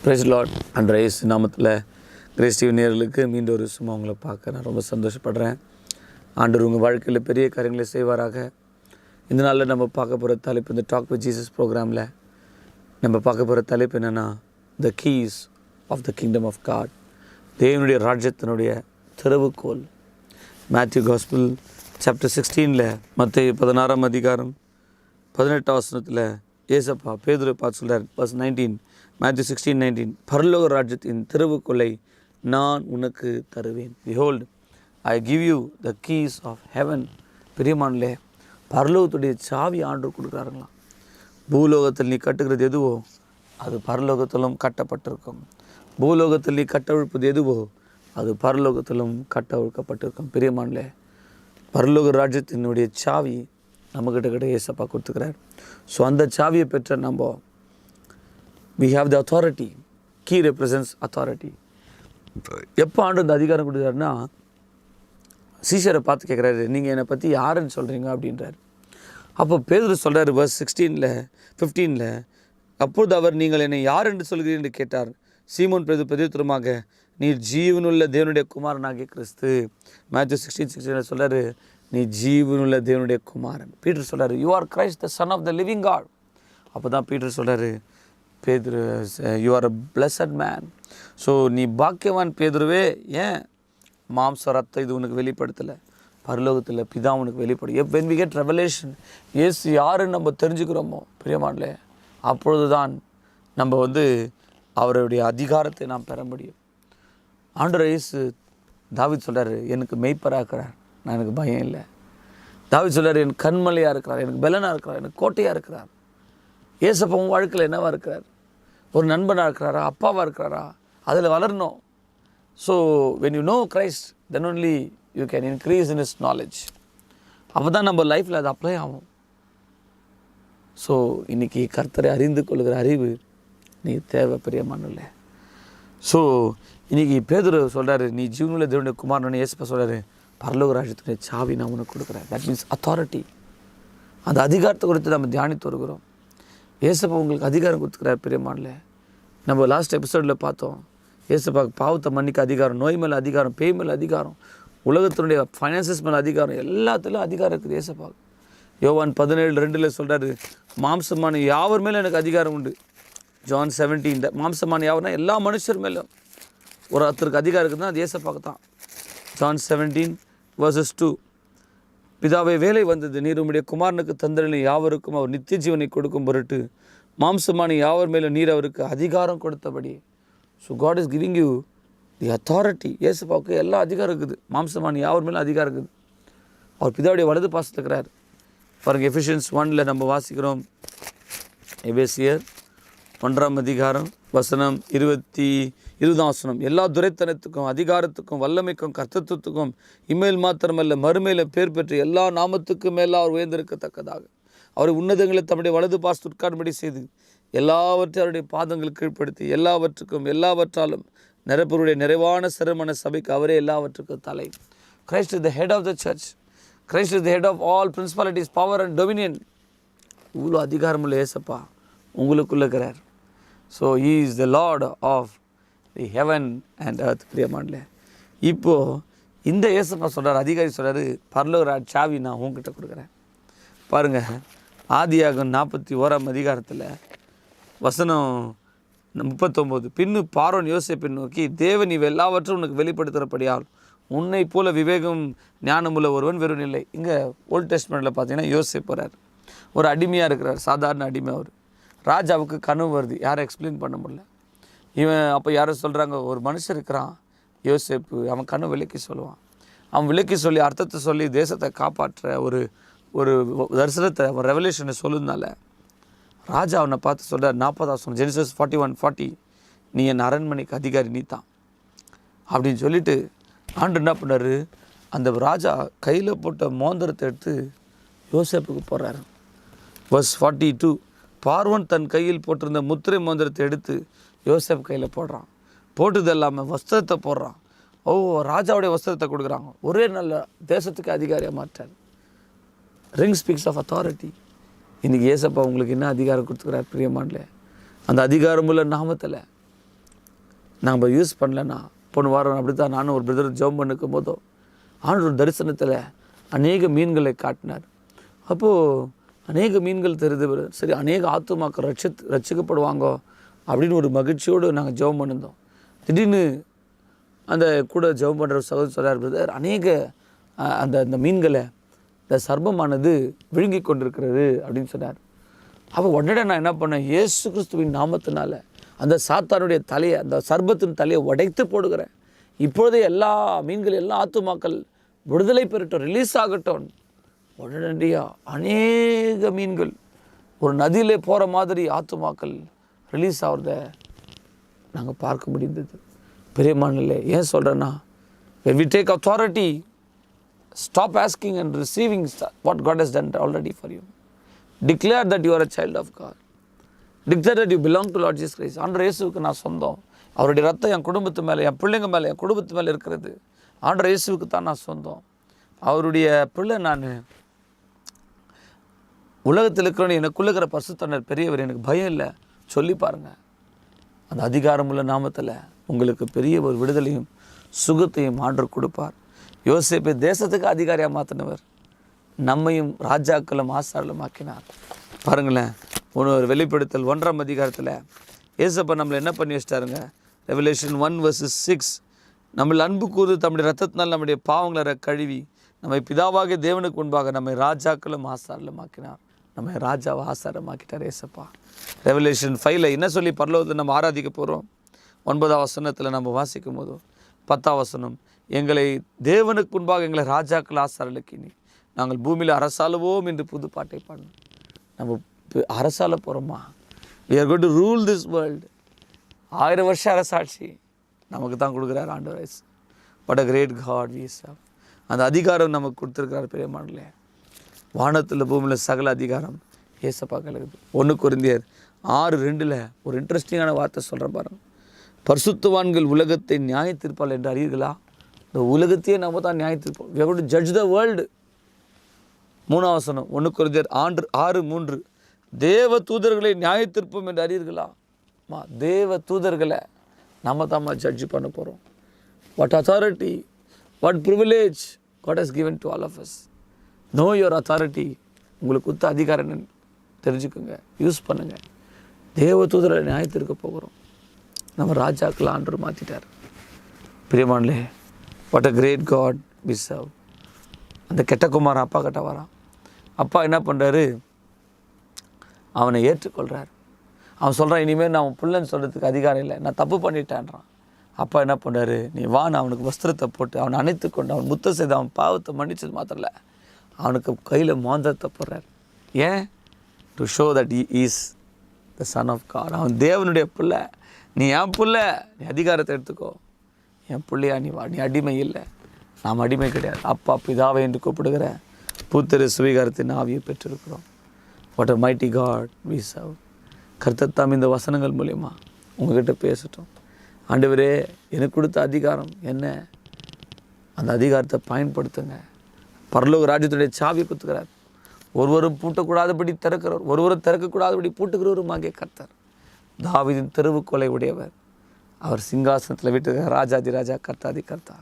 Price Lord and rise நாமத்தில் grace TV நேயர்களுக்கு மீண்டும் ஒரு சும்மா உங்களை பார்க்க நான் ரொம்ப சந்தோஷப்படுறேன். ஆண்டவர் உங்கள் வாழ்க்கையில் பெரிய காரியங்களை செய்வாராக. இந்த நாளில் நம்ம பார்க்க போகிற தலைப்பு, இந்த டாக் வித் ஜீசஸ் ப்ரோக்ராமில் நம்ம பார்க்க போகிற தலைப்பு என்னென்னா, the keys of the kingdom of God, தேவனுடைய ராஜ்யத்தினுடைய திறவுகோல். மேத்யூ காஸ்பிள் சாப்டர் 16 மத்தேயு 16 அதிகாரம் 18 வசனத்தில் ஏசப்பா பேதுரு பார்த்து சொல்கிறார். verse 19, Matthew 16:19, பரலோக ராஜ்யத்தின் திறவுகோலை நான் உனக்கு தருவேன். Behold, I give you the keys of heaven. பிரியமானே, பரலோகத்துடைய சாவி ஆண்டவர் கொடுக்குறாருங்களாம். பூலோகத்தில் நீ கட்டுகிறது எதுவோ அது பரலோகத்திலும் கட்டப்பட்டிருக்கும். பூலோகத்தில் நீ கட்டவிழ்ப்பது எதுவோ அது பரலோகத்திலும் கட்டவிழ்க்கப்பட்டிருக்கும். பிரியமானே, பரலோக ராஜ்யத்தினுடைய சாவி நம்மக்கிட்ட ஏசப்பா கொடுத்துக்கிறார். ஸோ அந்த சாவியை பெற்ற நம்ம we have the authority. Key represents authority. எப்போ ஆண்டு இந்த அதிகாரம் கொடுக்குறாருன்னா, சீஷரை பார்த்து கேட்குறாரு, நீங்கள் என்னை பற்றி யாருன்னு சொல்கிறீங்க அப்படின்றார். அப்போ பேதுரு சொல்கிறார் verse 15, அப்பொழுது அவர், நீங்கள் என்னை யார் என்று சொல்கிறீர்கள் என்று கேட்டார். சீமோன் பேதுரு பிரதியுத்தரமாக, நீர் ஜீவனுள்ள தேவனுடைய குமாரனாகிய கிறிஸ்து. Matthew 16:16 சொல்கிறாரு, நீ ஜீவனுள்ள தேவனுடைய குமாரன். பீட்டர் சொல்கிறார், you are Christ the son of the living God. அப்போ தான் பீட்டர் சொல்கிறாரு, பேதுரு, you are a blessed man. So நீ பாக்கியவான் பேதுருவே. ஏன் மாம்ச ரத்தம் இது உனக்கு வெளிப்படுத்தலை, பரலோகத்தில் பிதா உனக்கு வெளிப்படும். when we get revelation, இயேசு யாருன்னு நம்ம தெரிஞ்சுக்கிறோமோ பிரியமானே, அப்பொழுது தான் நம்ம அவருடைய அதிகாரத்தை நாம் பெற முடியும். ஆண்டவர் இயேசு தாவீது சொல்கிறார், எனக்கு மெய்ப்பராக இருக்கிறார், நான் எனக்கு பயம் இல்லை. தாவீது சொல்கிறார், என் கண்மலையாக இருக்கிறார், எனக்கு பலனாக இருக்கிறார், எனக்கு கோட்டையாக இருக்கிறார். ஏசப்பா உன் வாழ்க்கையில் என்னவாக இருக்கிறார்? ஒரு நண்பனாக இருக்கிறாரா, அப்பாவாக இருக்கிறாரா? அதில் வளரணும். So when you know Christ, then only you can increase in his knowledge. அப்போ தான் நம்ம லைஃப்பில் அது அப்ளை ஆகும். ஸோ இன்றைக்கி கர்த்தரை அறிந்து கொள்கிற அறிவு நீ தேவை பிரியமானல்ல. ஸோ இன்றைக்கி பேதுரு சொல்கிறாரு, நீ ஜீவனுள்ள தேவனுடைய குமாரன். ஏசப்பா சொல்கிறாரு, பரலோக ராஜ்யத்துடைய சாவி நான் உனக்கு கொடுக்குறேன். That means authority. அந்த அதிகாரத்தை கொடுத்து நம்ம தியானித்து வருகிறோம். ஏசப்பா உங்களுக்கு அதிகாரம் கொடுத்துக்கிறார் பிரியமானல. நம்ம லாஸ்ட் எபிசோடில் பார்த்தோம், ஏசப்பா பாவத்தை மன்னிக்க அதிகாரம், நோய் மேலே அதிகாரம், பேய் மேலே அதிகாரம், உலகத்தினுடைய ஃபைனான்சஸ் மேலே அதிகாரம், எல்லாத்துலேயும் அதிகாரம் இருக்குது ஏசப்பா. யோவான் 17:2 சொல்கிறாரு, மாம்சமான யாவர் மேலே எனக்கு அதிகாரம் உண்டு. John 17, மாம்சமான யாவர்னா எல்லா மனுஷர் மேலும் ஒருத்தருக்கு அதிகாரம் இருக்குதுன்னா அது ஏசப்பாக்கு தான். John 17:2, பிதாவை வேலை வந்தது, நீர் உம்முடைய குமாரனுக்கு தந்தரில் யாவருக்கும் அவர் நித்திய ஜீவனை கொடுக்கும் பொருட்டு மாம்சமான யாவர் மேலும் நீர் அவருக்கு அதிகாரம் கொடுத்தபடி. So god is giving you the authority. ஏசப்பாவுக்கு எல்லா அதிகாரம் இருக்குது. மாம்சமான யாவர் மேலும் அதிகாரம் இருக்குது. அவர் பிதாவுடைய வலது பாசத்தில் இருக்கிறார். பாருங்கள், எஃபிஷியன்ஸ் 1 நம்ம வாசிக்கிறோம். எபேசியர் 1 அதிகாரம் வசனம் 20 வசனம், எல்லா துரைத்தனத்துக்கும் அதிகாரத்துக்கும் வல்லமைக்கும் கர்த்தத்துவத்துக்கும் இம்மேல் மாத்திரமல்ல மறுமையில பேர் பெற்று எல்லா நாமத்துக்கும் மேலே அவர் உயர்ந்திருக்கத்தக்கதாக அவரை உன்னதங்களை தம்முடைய வலது பாசத்து உட்கார்படி செய்து எல்லாவற்றையும் அவருடைய பாதங்கள் கீழ்ப்படுத்தி எல்லாவற்றாலும் நிரப்பருடைய நிறைவான சிறுமண சபைக்கு அவரே எல்லாவற்றுக்கும் தலை. Christ is the head of the church. Christ is the head of all principalities, power and dominion. இவ்வளோ அதிகாரமுள்ள ஏசப்பா உங்களுக்குள்ள இருக்கிறார். So he is the lord of the heaven and earth. பிரியமானல, இப்போது இந்த ஏசப்பா சொல்கிறார், அதிகாரி சொல்கிறாரு, பரலோக சாவி நான் உங்ககிட்ட கொடுக்குறேன். பாருங்கள், ஆதியாகமம் 41 அதிகாரத்தில் வசனம் 39, பின்னு பார்வோன் யோசேப்பை நோக்கி, தேவன் இவ எல்லாவற்றும் உனக்கு வெளிப்படுத்துகிறபடியால் உன்னை போல விவேகம் ஞானமுள்ள ஒருவன் வெறும் இல்லை. இங்கே ஓல்ட் டெஸ்ட்மெண்ட்டில் பார்த்தீங்கன்னா யோசேப் போகிறார், ஒரு அடிமையாக இருக்கிறார், சாதாரண அடிமை. அவர் ராஜாவுக்கு கனவு வருது, யாரும் எக்ஸ்பிளைன் பண்ண முடியல. இவன் அப்போ யாரும் சொல்கிறாங்க, ஒரு மனுஷன் இருக்கிறான் யோசேப்பு, அவன் கனவு விளக்கி சொல்லுவான். அவன் விளக்கி சொல்லி அர்த்தத்தை சொல்லி தேசத்தை காப்பாற்ற ஒரு தரிசனத்தை ரெவல்யூஷனை சொல்லுனால ராஜா அவனை பார்த்து சொல்கிறார். 40 Genesis 41:40, நீ என் அரண்மனைக்கு அதிகாரி நீ தான் அப்படின்னு சொல்லிட்டு ஆண்டு என்ன பண்ணார், அந்த ராஜா கையில் போட்ட மோந்திரத்தை எடுத்து யோசேப்புக்கு போடுறாரு. verse 42, பார்வோன் தன் கையில் போட்டிருந்த முத்திரை மோந்திரத்தை எடுத்து யோசேப் கையில் போடுறான். போட்டது இல்லாமல் வஸ்திரத்தை போடுறான். ராஜாவுடைய வஸ்திரத்தை கொடுக்குறாங்க. ஒரே நல்ல தேசத்துக்கு அதிகாரியாக மாற்றார். Ring speaks of authority. இன்றைக்கி ஏசப்பா உங்களுக்கு என்ன அதிகாரம் கொடுத்துக்கிறார் பிரியமானல? அந்த அதிகாரமுள்ள நாமத்தில் நம்ம யூஸ் பண்ணலன்னா, போன வாரம் அப்படி தான் நானும் ஒரு பிரதர் ஜெபம் பண்ணிக்கும் போதோ ஆண்டவர் தரிசனத்தில் அநேக மீன்களை காட்டினார். அப்போது அநேக மீன்கள் தெரியுது, சரி அநேக ஆத்துமாக்கள் ரட்சிக்கப்படுவாங்க அப்படின்னு ஒரு மகிழ்ச்சியோடு நாங்கள் ஜெபம் பண்ணியிருந்தோம். திடீர்னு அந்த கூட ஜெபம் பண்ணுற சகோதரர் சொல்கிறார், பிரதர் அநேக அந்த மீன்களை இந்த சர்ப்பமானது விழுங்கி கொண்டிருக்கிறது அப்படின்னு சொன்னார். அப்போ உடனே நான் என்ன பண்ணேன், இயேசு கிறிஸ்துவின் நாமத்தினால அந்த சாத்தானுடைய தலையை, அந்த சர்ப்பத்தின் தலையை உடைத்து போடுகிறேன். இப்பொழுதே எல்லா மீன்கள், எல்லா ஆத்துமாக்கள் விடுதலை பெறட்டும், ரிலீஸ் ஆகட்டும். உடனடியாக அநேக மீன்கள் ஒரு நதியிலே போகிற மாதிரி ஆத்துமாக்கள் ரிலீஸ் ஆகிறத நாங்கள் பார்க்க முடிந்தது. பிரியமானவர்களே, ஏன் சொல்கிறேன்னா, when we take authority, stop asking and receiving what God has done already for you. Declare that you are a child of God. Declare that you belong to Lord Jesus Christ. ஆண்டவர் இயேசுவுக்கு நான் சொந்தம். அவருடைய ரத்தம் என் குடும்பத்து மேலே, என் பிள்ளைங்க மேலே, என் குடும்பத்து மேலே இருக்கிறது. ஆண்டவர் இயேசுவுக்கு தான் நான் சொந்தம். அவருடைய பிள்ளை நான். உலகத்தில் இருக்கிறவனு எனக்குள்ள இருக்கிற பரிசுத்தர் பெரியவர், எனக்கு பயம் இல்லை. சொல்லி பாருங்கள். அந்த அதிகாரமுள்ள நாமத்தில் உங்களுக்கு பெரிய ஒரு விடுதலையும் சுகத்தையும் ஆண்டவர் கொடுப்பார். யோசேப்பை தேசத்துக்கு அதிகாரியாக மாற்றினவர், நம்மையும் ராஜாக்களும் ஆசாரலும் ஆக்கினார். பாருங்களேன், ஒரு வெளிப்படுத்தல் 1ஆம் அதிகாரத்தில் ஏசப்பா நம்மளை என்ன பண்ணி வச்சிட்டாருங்க. ரெவலேஷன் 1:6, நம்மளை அன்பு கூறு தம்முடைய ரத்தத்தினால் நம்முடைய பாவங்களை கழுவி நம்மை பிதாவாகிய தேவனுக்கு முன்பாக நம்மை ராஜாக்களும் ஆசாரலும் ஆக்கினார். நம்ம ராஜாவை ஆசாரமாக்கிட்டார் ஏசப்பா. ரெவலேஷன் 5 என்ன சொல்லி பரலோகத்தில் நம்ம ஆராதிக்க போகிறோம். 9ஆம் வசனத்தில் நம்ம வாசிக்கும் போதும் 10ஆம் வசனம், எங்களை தேவனுக்கு முன்பாக எங்களை ராஜாக்கள் ஆசாரலுக்கினி நாங்கள் பூமியில் அரசாளுவோம் என்று புது பாட்டை பாடணும். நம்ம அரசால போகிறோமா? we are going to rule this world. 1000 வருஷம் அரசாட்சி நமக்கு தான் கொடுக்குறார் ஆண்டவர். what a great God we serve. அந்த அதிகாரம் நமக்கு கொடுத்துருக்கிறார். பிரியமானவர்களே, வானத்தில் பூமியில் சகல அதிகாரம் ஏசப்பா கலகுது. 1 கொரிந்தியர் 6:2 ஒரு இன்ட்ரெஸ்டிங்கான வார்த்தை சொல்கிறேன் பாருங்க. பரிசுத்தவான்கள் உலகத்தை நியாயத்தீர்ப்பால் என்று அறியீர்களா? இந்த உலகத்தையே நம்ம தான் நியாயத்தீர்ப்போம். we are going to judge the world. 3ஆம் வசனம் 1 கொரிந்தியர் 6:3, தேவ தூதர்களை நியாயத்தீர்ப்போம் என்று அறியீர்களா? தேவ தூதர்களை நம்ம தான் ஜட்ஜ் பண்ண போகிறோம். what authority, what privilege God has given to all of us. know your authority. உங்களுக்கு கொடுத்த அதிகாரம் தெரிஞ்சுக்கோங்க, யூஸ் பண்ணுங்கள். தேவ தூதர்களை நியாயத்திருக்க போகிறோம். நம்ம ராஜாக்கள் ஆண்டவர் மாற்றிட்டார். பிரியமானே, what a great God we serve. அந்த கெட்ட குமாரன் அப்பா கிட்ட வரான். அப்பா என்ன பண்ணுறாரு, அவனை ஏற்றுக்கொள்கிறார். அவன் சொல்கிறான், இனிமேல் நான் அவன் பிள்ளைன்னு சொல்கிறதுக்கு அதிகாரம் இல்லை, நான் தப்பு பண்ணிட்டேன்றான். அப்பா என்ன பண்ணுறாரு, நீ வான்னு அவனுக்கு வஸ்திரத்தை போட்டு அவனை அணைத்து கொண்டு அவன் முத்தம் செய்து அவன் பாவத்தை மன்னிச்சது மாத்திரம் இல்லை, அவனுக்கு கையில் மோதிரத்தை போடுறார். ஏன்? To show that he is the son of God. அவன் தேவனுடைய பிள்ளை. நீ என் பிள்ளை, நீ அதிகாரத்தை எடுத்துக்கோ. என் பிள்ளையா நீ வா, நீ அடிமை இல்லை. நாம் அடிமை கிடையாது. அப்பா பிதாவை என்று கூப்பிடுகிற புத்திர சுவீகாரத்தின் ஆவியை பெற்றிருக்கிறோம். what a mighty God we serve. கர்த்தத்தாம் இந்த வசனங்கள் மூலிமா உங்ககிட்ட பேசட்டும். ஆண்டவரே, எனக்கு கொடுத்த அதிகாரம் என்ன? அந்த அதிகாரத்தை பயன்படுத்துங்க. பரலோக ராஜ்யத்துடைய சாவி கொடுத்துக்கிறார். ஒருவரும் பூட்டக்கூடாதபடி திறக்கிறவர், ஒருவரும் திறக்கக்கூடாதபடி பூட்டுக்கிறவருமாகிய கர்த்தர். தாவீதின் தெருவுக்கோலை உடையவர். அவர் சிங்காசனத்தில் விட்டு ராஜாதி ராஜா, கர்த்தாதி கர்த்தா.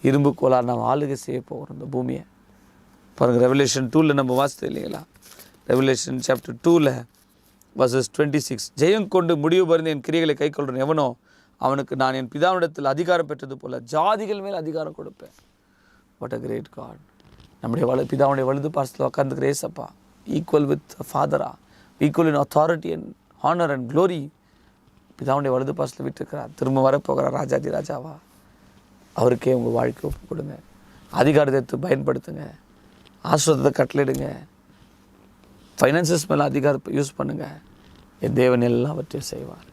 இரும்பு கோலால் நாம் ஆளுகை செய்ய போகிறோம் இந்த பூமியை. பாருங்கள், ரெவலேஷன் 2 நம்ம வாசித்தது இல்லைங்களா? ரெவலேஷன் சாப்டர் 2:26, ஜெயம் கொண்டு முடிவு பறிந்து என் கிரியைகளை கை கொள்கிறேன் எவனோ அவனுக்கு நான் என் பிதாவிடத்தில் அதிகாரம் பெற்றது போல ஜாதிகள் மேல் அதிகாரம் கொடுப்பேன். what a great God. நம்முடைய பிதாவுடைய வலது பாசத்தில் உட்கார்ந்துக்கிற ஏசப்பா ஈக்குவல் வித் ஃபாதரா, equal in authority and honour and glory. பிதாவுடைய வலது பாசத்தில் விட்டுருக்கிறார். திரும்ப வரப்போகிறார் ராஜாதி ராஜாவா. அவருக்கே உங்கள் வாழ்க்கை ஒப்பு கொடுங்க. அதிகாரத்தை எடுத்து பயன்படுத்துங்க. ஆசிரியத்தை கட்டளையிடுங்க. ஃபைனான்சஸ் மேலே அதிகாரத்தை யூஸ் பண்ணுங்கள். என் தேவன் எல்லாவற்றையும் செய்வார்.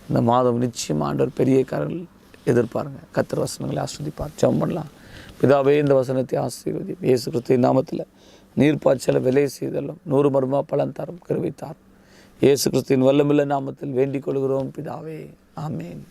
இந்த மாதம் நிச்சயமாக ஆண்டவர் பெரிய காரியங்கள் எதிர்பாருங்க. கர்த்தர் வசனங்களை ஆஸ்வதிப்பார். ஜெபம் பண்ணலாம். பிதாவே, இந்த வசனத்தை ஆசீர்வதி. இயேசு கிறிஸ்துவின் நாமத்தில் நீர்ப்பாய்ச்சல விலை செய்தலும் 100 மருமா பலன் தரும் கிருபை தாரும். இயேசு கிறிஸ்துவின் வல்லமில்ல நாமத்தில் வேண்டிக் கொள்கிறோம் பிதாவே. ஆமேன்.